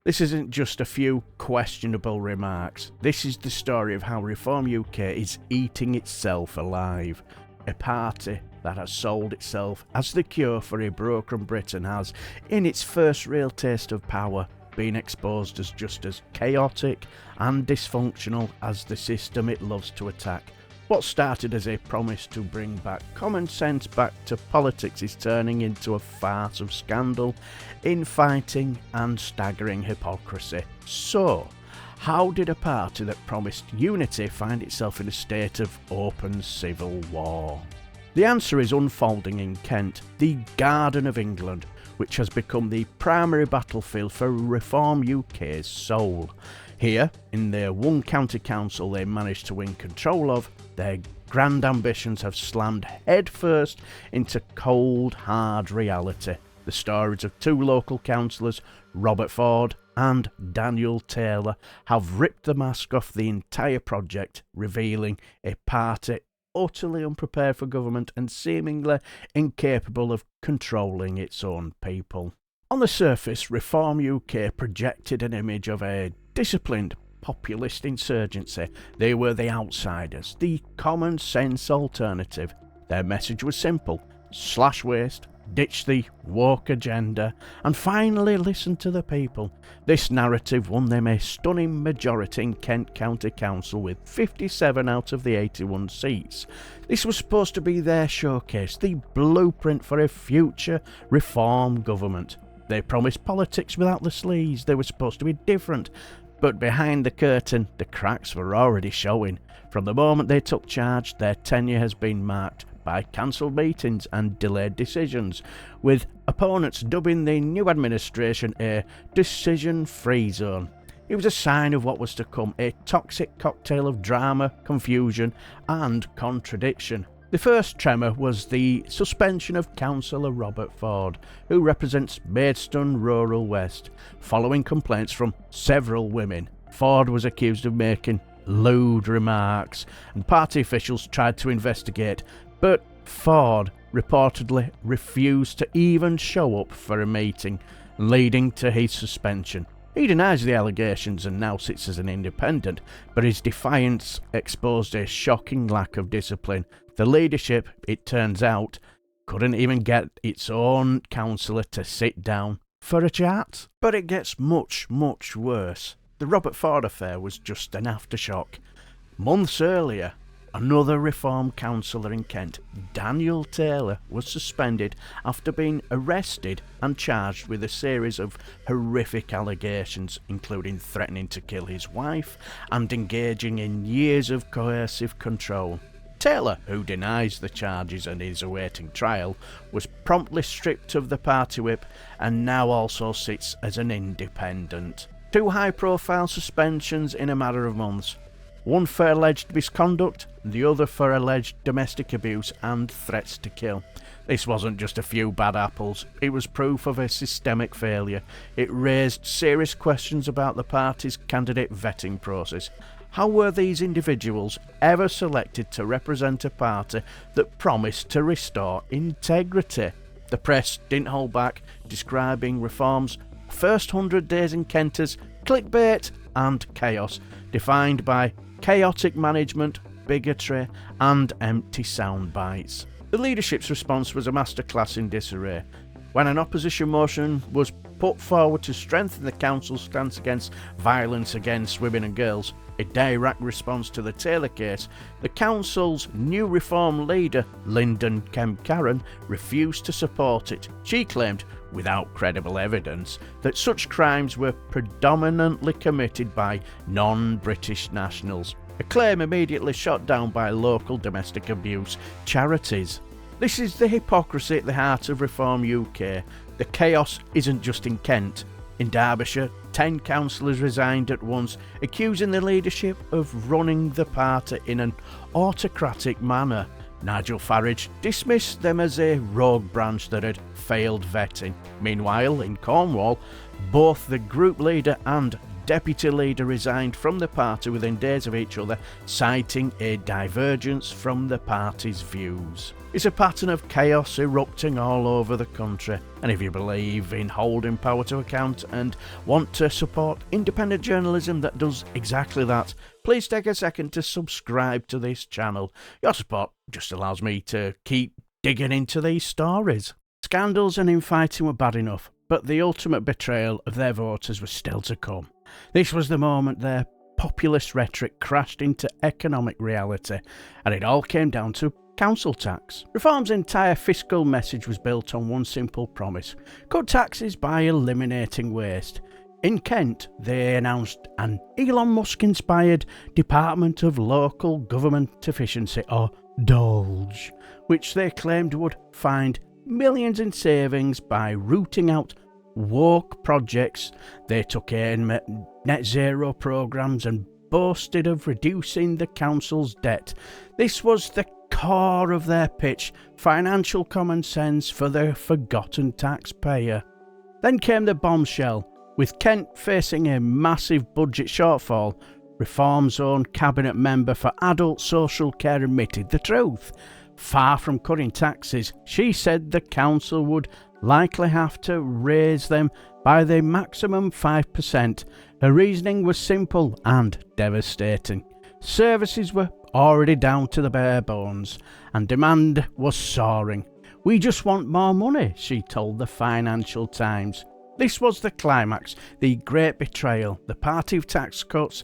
This isn't just a few questionable remarks. This is the story of how Reform UK is eating itself alive. A party that has sold itself as the cure for a broken Britain has, in its first real taste of power, been exposed as just as chaotic and dysfunctional as the system it loves to attack. What started as a promise to bring back common sense back to politics is turning into a farce of scandal, infighting and staggering hypocrisy. So, how did a party that promised unity find itself in a state of open civil war? The answer is unfolding in Kent, the Garden of England, which has become the primary battlefield for Reform UK's soul. Here, in their one county council they managed to win control of, their grand ambitions have slammed headfirst into cold, hard reality. The stories of two local councillors, Robert Ford and Daniel Taylor, have ripped the mask off the entire project, revealing a party utterly unprepared for government and seemingly incapable of controlling its own people. On the surface, Reform UK projected an image of a disciplined populist insurgency. They were the outsiders, the common sense alternative. Their message was simple: slash waste, ditch the woke agenda, and finally listen to the people. This narrative won them a stunning majority in Kent County Council with 57 out of the 81 seats. This was supposed to be their showcase, the blueprint for a future reform government. They promised politics without the sleaze. They were supposed to be different. But behind the curtain, the cracks were already showing. From the moment they took charge, their tenure has been marked by cancelled meetings and delayed decisions, with opponents dubbing the new administration a decision-free zone. It was a sign of what was to come, a toxic cocktail of drama, confusion and contradiction. The first tremor was the suspension of Councillor Robert Ford, who represents Maidstone Rural West, following complaints from several women. Ford was accused of making lewd remarks, and party officials tried to investigate, but Ford reportedly refused to even show up for a meeting, leading to his suspension. He denies the allegations and now sits as an independent, but his defiance exposed a shocking lack of discipline. The leadership, it turns out, couldn't even get its own councillor to sit down for a chat. But it gets much, much worse. The Robert Ford affair was just an aftershock. Months earlier, another Reform councillor in Kent, Daniel Taylor, was suspended after being arrested and charged with a series of horrific allegations, including threatening to kill his wife and engaging in years of coercive control. Taylor, who denies the charges and is awaiting trial, was promptly stripped of the party whip and now also sits as an independent. Two high-profile suspensions in a matter of months. One for alleged misconduct, the other for alleged domestic abuse and threats to kill. This wasn't just a few bad apples, it was proof of a systemic failure. It raised serious questions about the party's candidate vetting process. How were these individuals ever selected to represent a party that promised to restore integrity? The press didn't hold back, describing Reform's first 100 days in Kent as clickbait and chaos, defined by chaotic management, bigotry and empty sound bites. The leadership's response was a masterclass in disarray. When an opposition motion was put forward to strengthen the council's stance against violence against women and girls, a direct response to the Taylor case, the council's new Reform leader, Lyndon Kemp-Carron, refused to support it. She claimed, without credible evidence, that such crimes were predominantly committed by non-British nationals, a claim immediately shot down by local domestic abuse charities. This is the hypocrisy at the heart of Reform UK. The chaos isn't just in Kent. In Derbyshire, 10 councillors resigned at once, accusing the leadership of running the party in an autocratic manner. Nigel Farage dismissed them as a rogue branch that had failed vetting. Meanwhile, in Cornwall, both the group leader and deputy leader resigned from the party within days of each other, citing a divergence from the party's views. It's a pattern of chaos erupting all over the country, and if you believe in holding power to account and want to support independent journalism that does exactly that, please take a second to subscribe to this channel. Your support just allows me to keep digging into these stories. Scandals and infighting were bad enough, but the ultimate betrayal of their voters was still to come. This was the moment their populist rhetoric crashed into economic reality, and it all came down to council tax. Reform's entire fiscal message was built on one simple promise: cut taxes by eliminating waste. In Kent, they announced an Elon Musk-inspired Department of Local Government Efficiency, or DOLGE, which they claimed would find millions in savings by rooting out woke projects. They took aim at net zero programmes and boasted of reducing the council's debt. This was the core of their pitch: financial common sense for the forgotten taxpayer. Then came the bombshell. With Kent facing a massive budget shortfall, Reform's own cabinet member for adult social care admitted the truth. Far from cutting taxes, she said the council would likely have to raise them by the maximum 5%. Her reasoning was simple and devastating. Services were already down to the bare bones, and demand was soaring. "We just want more money," she told the Financial Times. This was the climax, the great betrayal. The party of tax cuts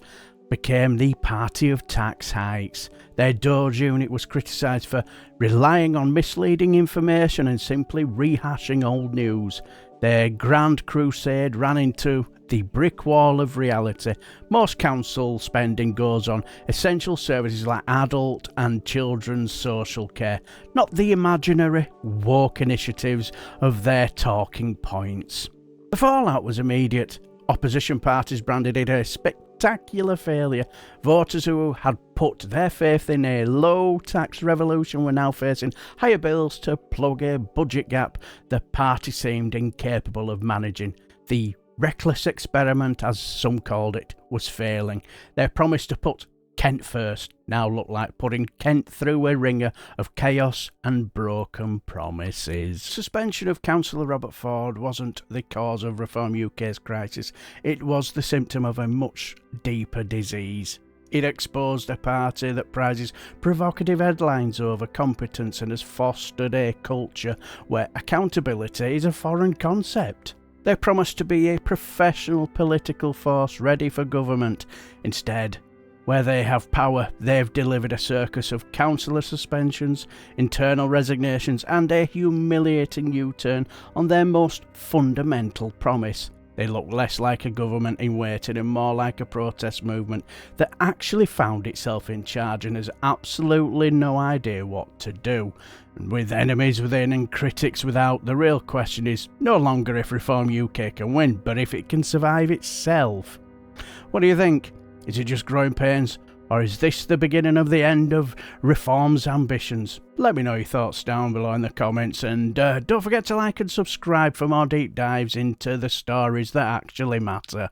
became the party of tax hikes. Their Doge unit was criticised for relying on misleading information and simply rehashing old news. Their grand crusade ran into the brick wall of reality. Most council spending goes on essential services like adult and children's social care, not the imaginary woke initiatives of their talking points. The fallout was immediate. Opposition parties branded it a spectacular failure. Voters who had put their faith in a low-tax revolution were now facing higher bills to plug a budget gap the party seemed incapable of managing. The reckless experiment, as some called it, was failing. Their promise to put Kent first now looked like putting Kent through a ringer of chaos and broken promises. Suspension of Councillor Robert Ford wasn't the cause of Reform UK's crisis. It was the symptom of a much deeper disease. It exposed a party that prizes provocative headlines over competence and has fostered a culture where accountability is a foreign concept. They promised to be a professional political force ready for government. Instead, where they have power, they've delivered a circus of councillor suspensions, internal resignations, and a humiliating U-turn on their most fundamental promise. They look less like a government in waiting and more like a protest movement that actually found itself in charge and has absolutely no idea what to do. And with enemies within and critics without, the real question is no longer if Reform UK can win, but if it can survive itself. What do you think? Is it just growing pains, or is this the beginning of the end of Reform's ambitions? Let me know your thoughts down below in the comments, and don't forget to like and subscribe for more deep dives into the stories that actually matter.